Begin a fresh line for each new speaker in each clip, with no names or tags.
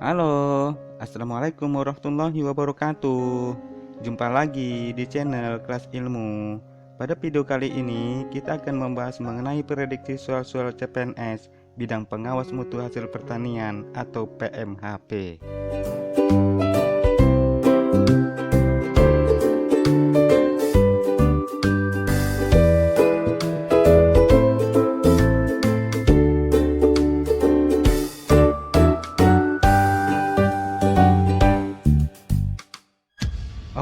Halo, Assalamualaikum warahmatullahi wabarakatuh. Jumpa lagi di channel Kelas Ilmu. Pada video kali ini, kita akan membahas mengenai prediksi soal-soal CPNS bidang pengawas mutu hasil pertanian atau PMHP.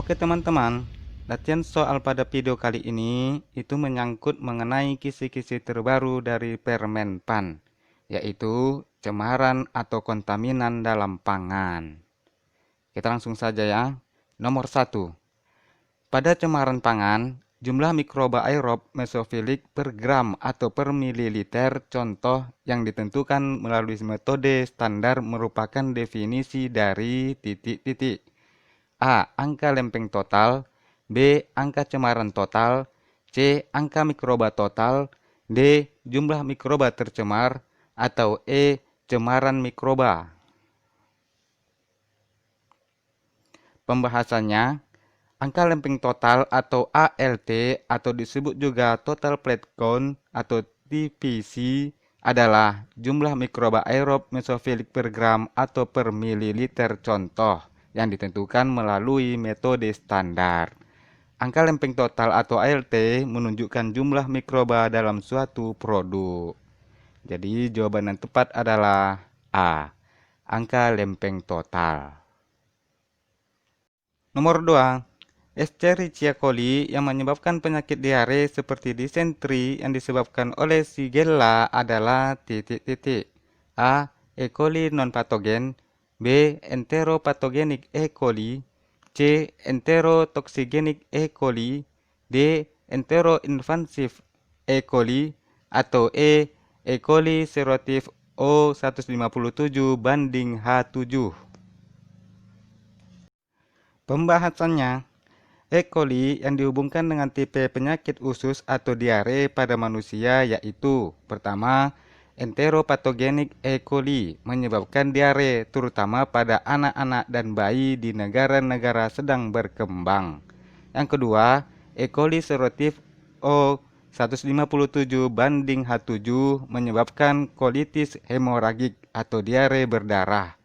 Oke teman-teman, latihan soal pada video kali ini itu menyangkut mengenai kisi-kisi terbaru dari Permen PAN, yaitu cemaran atau kontaminan dalam pangan. Kita langsung saja ya. Nomor 1. Pada cemaran pangan, jumlah mikroba aerob mesofilik per gram atau per mililiter contoh yang ditentukan melalui metode standar merupakan definisi dari titik-titik. A. Angka lempeng total. B. Angka cemaran total. C. Angka mikroba total. D. Jumlah mikroba tercemar. Atau E. Cemaran mikroba. Pembahasannya, angka lempeng total atau ALT atau disebut juga total plate count atau TPC adalah jumlah mikroba aerob mesofilik per gram atau per mililiter contoh yang ditentukan melalui metode standar. Angka lempeng total atau ALT menunjukkan jumlah mikroba dalam suatu produk. Jadi jawaban yang tepat adalah A. Angka lempeng total. Nomor 2. Escherichia coli yang menyebabkan penyakit diare seperti disentri yang disebabkan oleh Shigella adalah titik-titik. A. E. coli non-patogen. B. Enteropathogenik E. coli. C. Enterotoxigenic E. coli. D. Enteroinvasive E. coli. Atau E. E. coli serotif O157 banding H7. Pembahasannya, E. coli yang dihubungkan dengan tipe penyakit usus atau diare pada manusia yaitu pertama, Enteropathogenik E. coli menyebabkan diare terutama pada anak-anak dan bayi di negara-negara sedang berkembang. Yang kedua, E. coli serotif O157 banding H7 menyebabkan kolitis hemoragik atau diare berdarah.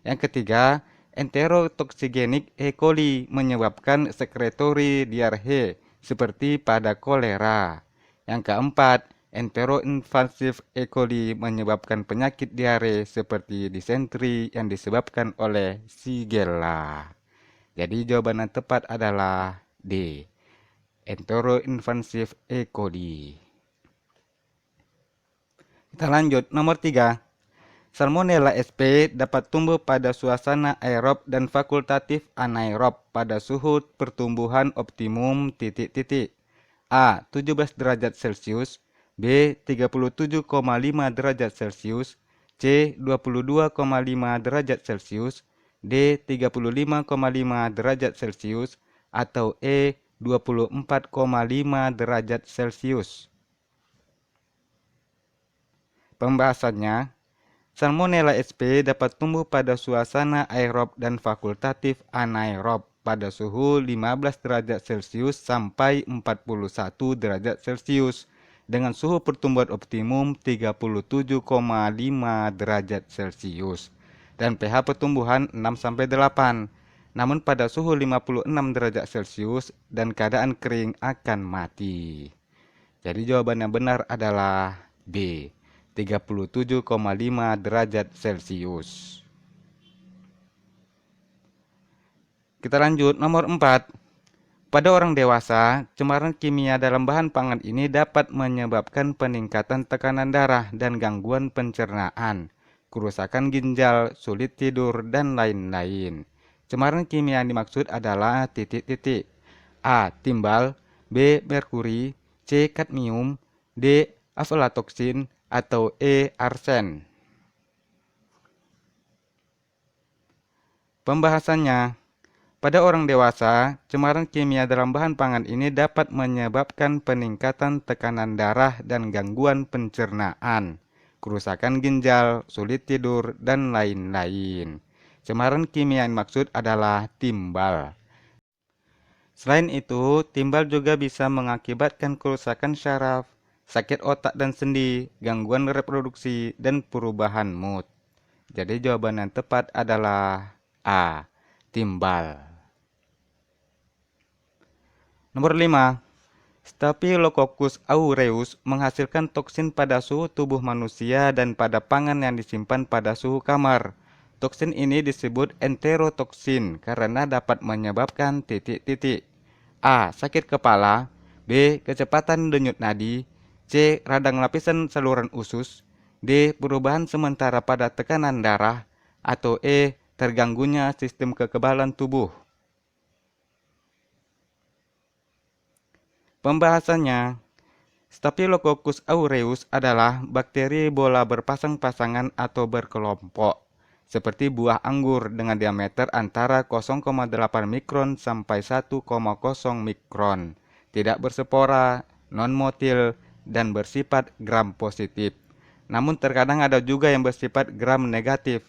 Yang ketiga, Enterotoxigenic E. coli menyebabkan secretory diarrhea seperti pada kolera. Yang keempat, Enteroinvasive E. coli menyebabkan penyakit diare seperti disentri yang disebabkan oleh Shigella. Jadi jawaban yang tepat adalah D. Enteroinvasive E. coli. Kita lanjut, nomor 3. Salmonella sp dapat tumbuh pada suasana aerob dan fakultatif anaerob pada suhu pertumbuhan optimum titik-titik. A. 17 derajat Celcius. B. 37,5 derajat Celcius. C. 22,5 derajat Celcius. D. 35,5 derajat Celcius. Atau E. 24,5 derajat Celcius. Pembahasannya, Salmonella sp dapat tumbuh pada suasana aerob dan fakultatif anaerob pada suhu 15 derajat Celcius sampai 41 derajat Celcius dengan suhu pertumbuhan optimum 37,5 derajat Celcius dan pH pertumbuhan 6-8. Namun pada suhu 56 derajat Celcius dan keadaan kering akan mati. Jadi jawaban yang benar adalah B. 37,5 derajat Celcius. Kita lanjut, nomor 4. Pada orang dewasa, cemaran kimia dalam bahan pangan ini dapat menyebabkan peningkatan tekanan darah dan gangguan pencernaan, kerusakan ginjal, sulit tidur, dan lain-lain. Cemaran kimia yang dimaksud adalah titik-titik. A. Timbal. B. Merkuri. C. Kadmium. D. Aflatoksin. Atau E. Arsen. Pembahasannya, pada orang dewasa, cemaran kimia dalam bahan pangan ini dapat menyebabkan peningkatan tekanan darah dan gangguan pencernaan, kerusakan ginjal, sulit tidur, dan lain-lain. Cemaran kimia yang maksud adalah timbal. Selain itu, timbal juga bisa mengakibatkan kerusakan syaraf, sakit otak dan sendi, gangguan reproduksi, dan perubahan mood. Jadi jawaban yang tepat adalah A. Timbal. Nomor 5. Staphylococcus aureus menghasilkan toksin pada suhu tubuh manusia dan pada pangan yang disimpan pada suhu kamar. Toksin ini disebut enterotoksin karena dapat menyebabkan titik-titik. A. Sakit kepala. B. Kecepatan denyut nadi. C. Radang lapisan saluran usus. D. Perubahan sementara pada tekanan darah. Atau E. Terganggunya sistem kekebalan tubuh. Pembahasannya, Staphylococcus aureus adalah bakteri bola berpasang-pasangan atau berkelompok, seperti buah anggur dengan diameter antara 0,8 mikron sampai 1,0 mikron, tidak berspora, non-motil, dan bersifat gram positif. Namun terkadang ada juga yang bersifat gram negatif.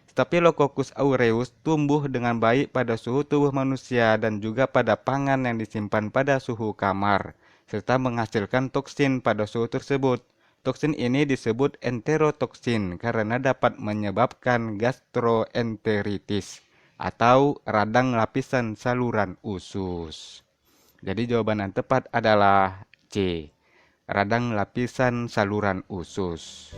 Staphylococcus aureus tumbuh dengan baik pada suhu tubuh manusia dan juga pada pangan yang disimpan pada suhu kamar, serta menghasilkan toksin pada suhu tersebut. Toksin ini disebut enterotoksin karena dapat menyebabkan gastroenteritis atau radang lapisan saluran usus. Jadi jawaban yang tepat adalah C. Radang lapisan saluran usus.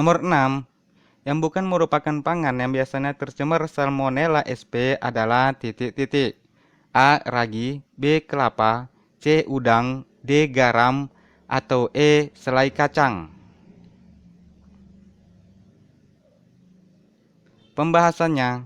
Nomor 6. Yang bukan merupakan pangan yang biasanya tercemar Salmonella sp adalah titik-titik. A. Ragi. B. Kelapa. C. Udang. D. Garam. Atau E. Selai kacang. Pembahasannya,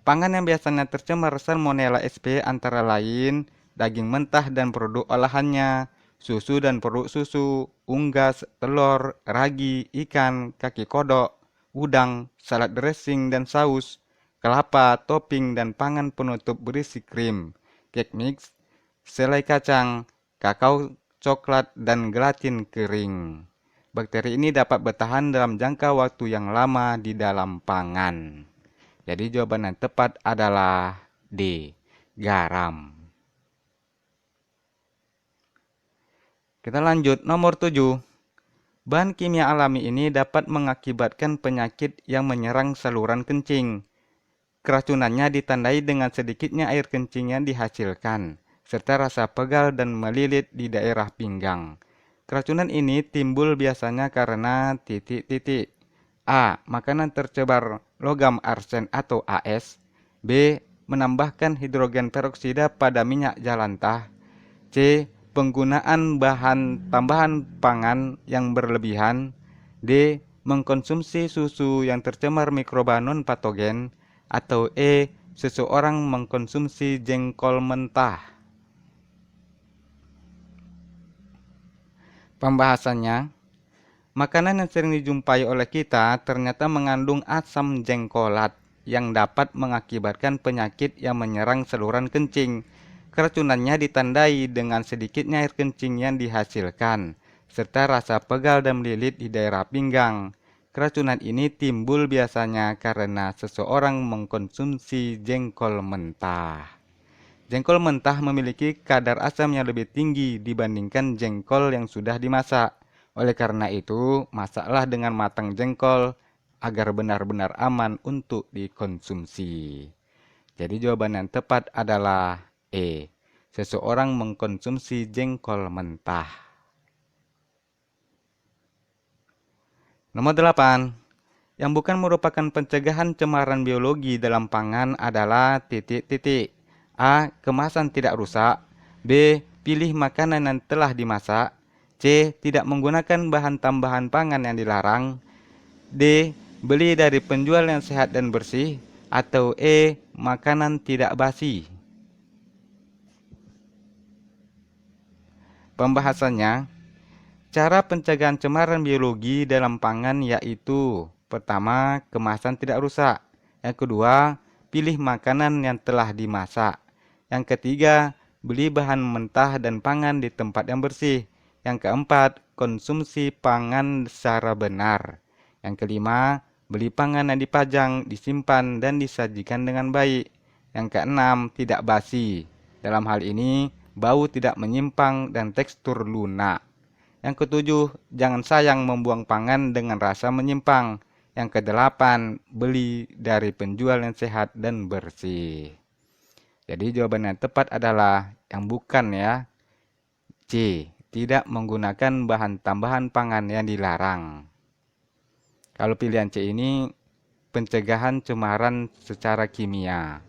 pangan yang biasanya tercemar Salmonella sp antara lain daging mentah dan produk olahannya, susu dan produk susu, unggas, telur, ragi, ikan, kaki kodok, udang, salad dressing dan saus, kelapa, topping dan pangan penutup berisi krim, cake mix, selai kacang, kakao coklat dan gelatin kering. Bakteri ini dapat bertahan dalam jangka waktu yang lama di dalam pangan. Jadi jawaban yang tepat adalah D. Garam. Kita lanjut nomor 7. Bahan kimia alami ini dapat mengakibatkan penyakit yang menyerang saluran kencing. Keracunannya ditandai dengan sedikitnya air kencing yang dihasilkan, serta rasa pegal dan melilit di daerah pinggang. Keracunan ini timbul biasanya karena titik-titik. A. Makanan tercemar logam arsen atau AS. B. Menambahkan hidrogen peroksida pada minyak jelantah. C. Penggunaan bahan tambahan pangan yang berlebihan. D. Mengkonsumsi susu yang tercemar mikroba non-patogen. Atau E. Seseorang mengkonsumsi jengkol mentah. Pembahasannya, makanan yang sering dijumpai oleh kita ternyata mengandung asam jengkolat yang dapat mengakibatkan penyakit yang menyerang saluran kencing. Keracunannya ditandai dengan sedikitnya air kencing yang dihasilkan, serta rasa pegal dan melilit di daerah pinggang. Keracunan ini timbul biasanya karena seseorang mengkonsumsi jengkol mentah. Jengkol mentah memiliki kadar asam yang lebih tinggi dibandingkan jengkol yang sudah dimasak. Oleh karena itu, masaklah dengan matang jengkol agar benar-benar aman untuk dikonsumsi. Jadi jawaban yang tepat adalah E. Seseorang mengkonsumsi jengkol mentah. Nomor 8. Yang bukan merupakan pencegahan cemaran biologi dalam pangan adalah titik-titik. A. Kemasan tidak rusak. B. Pilih makanan yang telah dimasak. C. Tidak menggunakan bahan tambahan pangan yang dilarang. D. Beli dari penjual yang sehat dan bersih. Atau E. Makanan tidak basi. Pembahasannya, cara pencegahan cemaran biologi dalam pangan yaitu: pertama, kemasan tidak rusak. Yang kedua, pilih makanan yang telah dimasak. Yang ketiga, beli bahan mentah dan pangan di tempat yang bersih. Yang keempat, konsumsi pangan secara benar. Yang kelima, beli pangan yang dipajang, disimpan, dan disajikan dengan baik. Yang keenam, tidak basi. Dalam hal ini, bau tidak menyimpang dan tekstur lunak. Yang ketujuh, jangan sayang membuang pangan dengan rasa menyimpang. Yang kedelapan, beli dari penjual yang sehat dan bersih. Jadi jawaban yang tepat adalah yang bukan ya. C. Tidak menggunakan bahan tambahan pangan yang dilarang. Kalau pilihan C ini pencegahan cemaran secara kimia.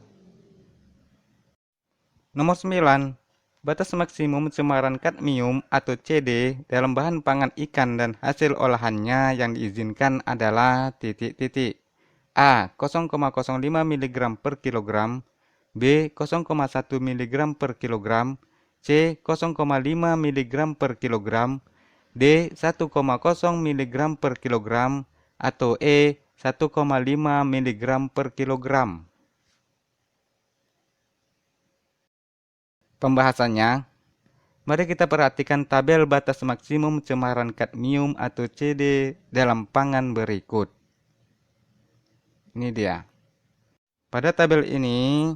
Nomor 9. Batas maksimum cemaran kadmium atau CD dalam bahan pangan ikan dan hasil olahannya yang diizinkan adalah titik-titik. A. 0,05 mg per kilogram, B. 0,1 mg per kilogram, C. 0,5 mg per kilogram, D. 1,0 mg per kilogram, atau E. 1,5 mg per kilogram. Pembahasannya, mari kita perhatikan tabel batas maksimum cemaran kadmium atau CD dalam pangan berikut. Ini dia. Pada tabel ini,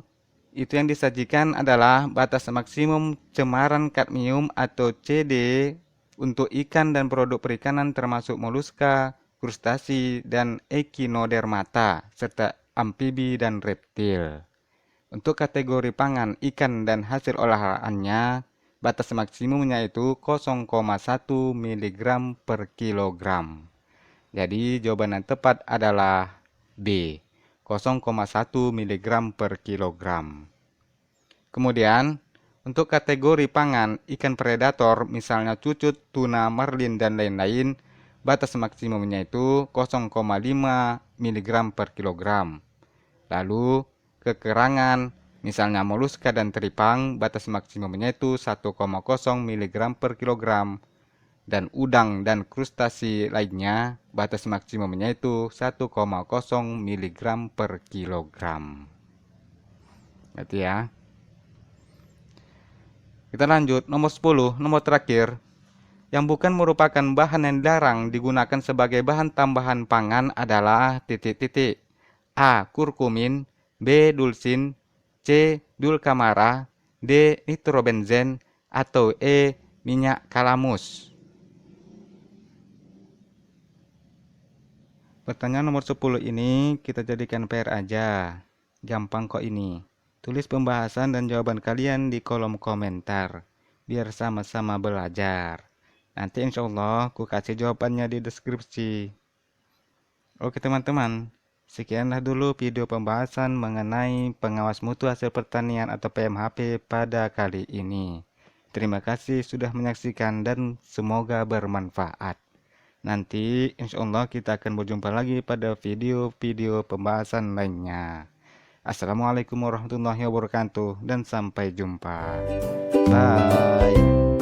itu yang disajikan adalah batas maksimum cemaran kadmium atau CD untuk ikan dan produk perikanan termasuk moluska, krustasi, dan echinodermata, serta amfibi dan reptil. Untuk kategori pangan, ikan, dan hasil olahannya, batas maksimumnya itu 0,1 mg per kilogram. Jadi jawaban yang tepat adalah B, 0,1 mg per kilogram. Kemudian, untuk kategori pangan, ikan predator, misalnya cucut, tuna, marlin, dan lain-lain, batas maksimumnya itu 0,5 mg per kilogram. Lalu, kekerangan, misalnya moluska dan teripang, batas maksimumnya itu 1,0 mg per kilogram. Dan udang dan krustasi lainnya, batas maksimumnya itu 1,0 mg per kilogram. Berarti ya. Kita lanjut, nomor 10, nomor terakhir. Yang bukan merupakan bahan yang dilarang digunakan sebagai bahan tambahan pangan adalah titik-titik. A. Kurkumin, B. Dulsin, C. Dulcamara, D. Nitrobenzen, atau E. Minyak kalamus. Pertanyaan nomor 10 ini kita jadikan PR aja. Gampang kok ini. Tulis pembahasan dan jawaban kalian di kolom komentar. Biar sama-sama belajar. Nanti insya Allah aku kasih jawabannya di deskripsi. Oke teman-teman. Sekianlah dulu video pembahasan mengenai pengawas mutu hasil pertanian atau PMHP pada kali ini. Terima kasih sudah menyaksikan dan semoga bermanfaat. Nanti insya Allah kita akan berjumpa lagi pada video-video pembahasan lainnya. Assalamualaikum warahmatullahi wabarakatuh dan sampai jumpa. Bye.